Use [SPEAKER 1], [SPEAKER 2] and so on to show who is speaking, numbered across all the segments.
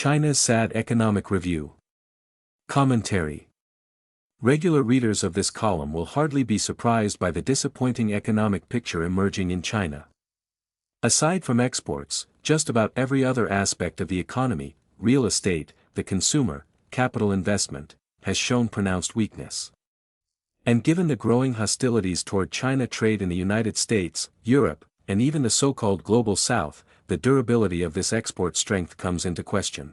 [SPEAKER 1] China's Sad Economic Review. Commentary. Regular readers of this column will hardly be surprised by the disappointing economic picture emerging in China. Aside from exports, just about every other aspect of the economy, real estate, the consumer, capital investment, has shown pronounced weakness. And given the growing hostilities toward China trade in the United States, Europe, and even the so-called Global South, the durability of this export strength comes into question.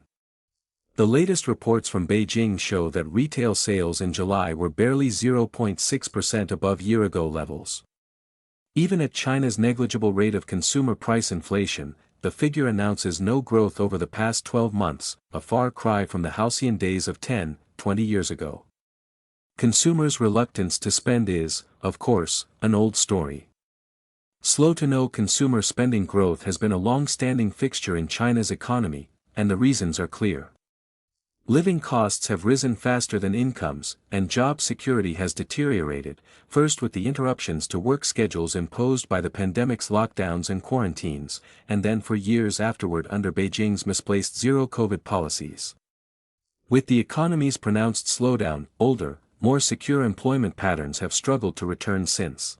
[SPEAKER 1] The latest reports from Beijing show that retail sales in July were barely 0.6% above year-ago levels. Even at China's negligible rate of consumer price inflation, the figure announces no growth over the past 12 months, a far cry from the halcyon days of 10, 20 years ago. Consumers' reluctance to spend is, of course, an old story. Slow-to-no consumer spending growth has been a long-standing fixture in China's economy, and the reasons are clear. Living costs have risen faster than incomes, and job security has deteriorated, first with the interruptions to work schedules imposed by the pandemic's lockdowns and quarantines, and then for years afterward under Beijing's misplaced zero-COVID policies. With the economy's pronounced slowdown, older, more secure employment patterns have struggled to return since.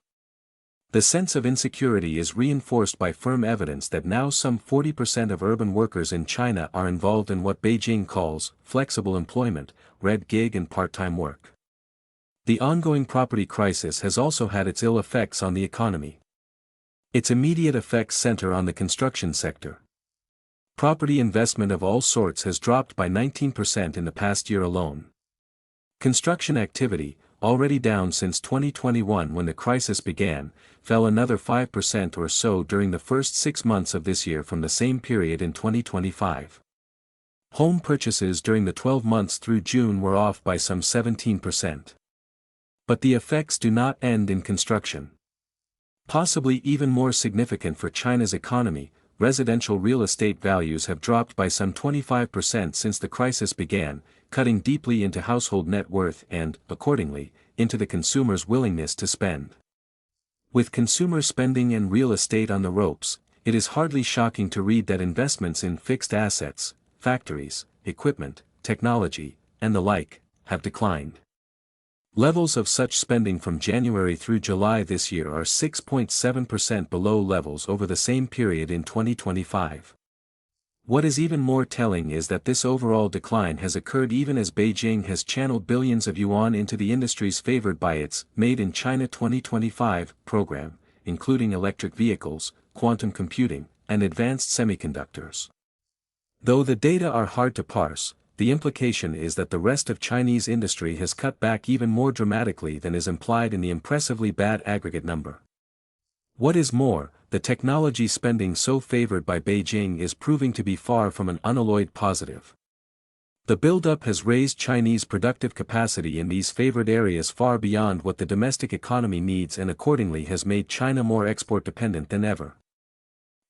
[SPEAKER 1] The sense of insecurity is reinforced by firm evidence that now some 40% of urban workers in China are involved in what Beijing calls flexible employment, red gig and part-time work. The ongoing property crisis has also had its ill effects on the economy. Its immediate effects center on the construction sector. Property investment of all sorts has dropped by 19% in the past year alone. Construction activity, already down since 2021 when the crisis began, fell another 5% or so during the first 6 months of this year from the same period in 2025. Home purchases during the 12 months through June were off by some 17%. But the effects do not end in construction. Possibly even more significant for China's economy, residential real estate values have dropped by some 25% since the crisis began, cutting deeply into household net worth and, accordingly, into the consumer's willingness to spend. With consumer spending and real estate on the ropes, it is hardly shocking to read that investments in fixed assets, factories, equipment, technology, and the like, have declined. Levels of such spending from January through July this year are 6.7% below levels over the same period in 2025. What is even more telling is that this overall decline has occurred even as Beijing has channeled billions of yuan into the industries favored by its Made in China 2025 program, including electric vehicles, quantum computing, and advanced semiconductors. Though the data are hard to parse, the implication is that the rest of Chinese industry has cut back even more dramatically than is implied in the impressively bad aggregate number. What is more, the technology spending so favored by Beijing is proving to be far from an unalloyed positive. The buildup has raised Chinese productive capacity in these favored areas far beyond what the domestic economy needs and accordingly has made China more export-dependent than ever.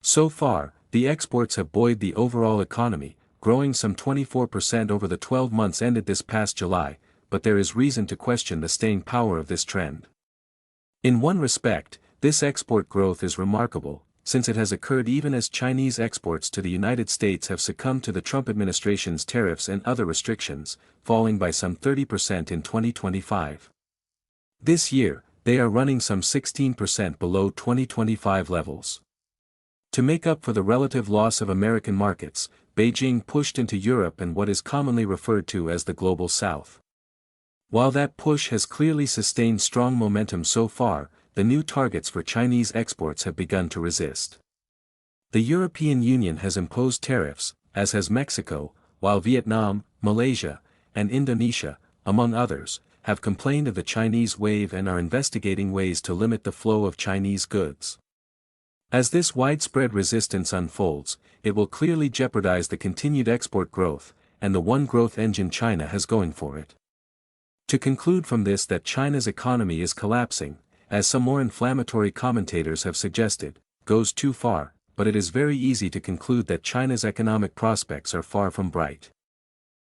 [SPEAKER 1] So far, the exports have buoyed the overall economy, growing some 24% over the 12 months ended this past July, but there is reason to question the staying power of this trend. In one respect, this export growth is remarkable, since it has occurred even as Chinese exports to the United States have succumbed to the Trump administration's tariffs and other restrictions, falling by some 30% in 2025. This year, they are running some 16% below 2025 levels. To make up for the relative loss of American markets, Beijing pushed into Europe and what is commonly referred to as the Global South. While that push has clearly sustained strong momentum so far, the new targets for Chinese exports have begun to resist. The European Union has imposed tariffs, as has Mexico, while Vietnam, Malaysia, and Indonesia, among others, have complained of the Chinese wave and are investigating ways to limit the flow of Chinese goods. As this widespread resistance unfolds, it will clearly jeopardize the continued export growth, and the one growth engine China has going for it. To conclude from this that China's economy is collapsing, as some more inflammatory commentators have suggested, goes too far, but it is very easy to conclude that China's economic prospects are far from bright.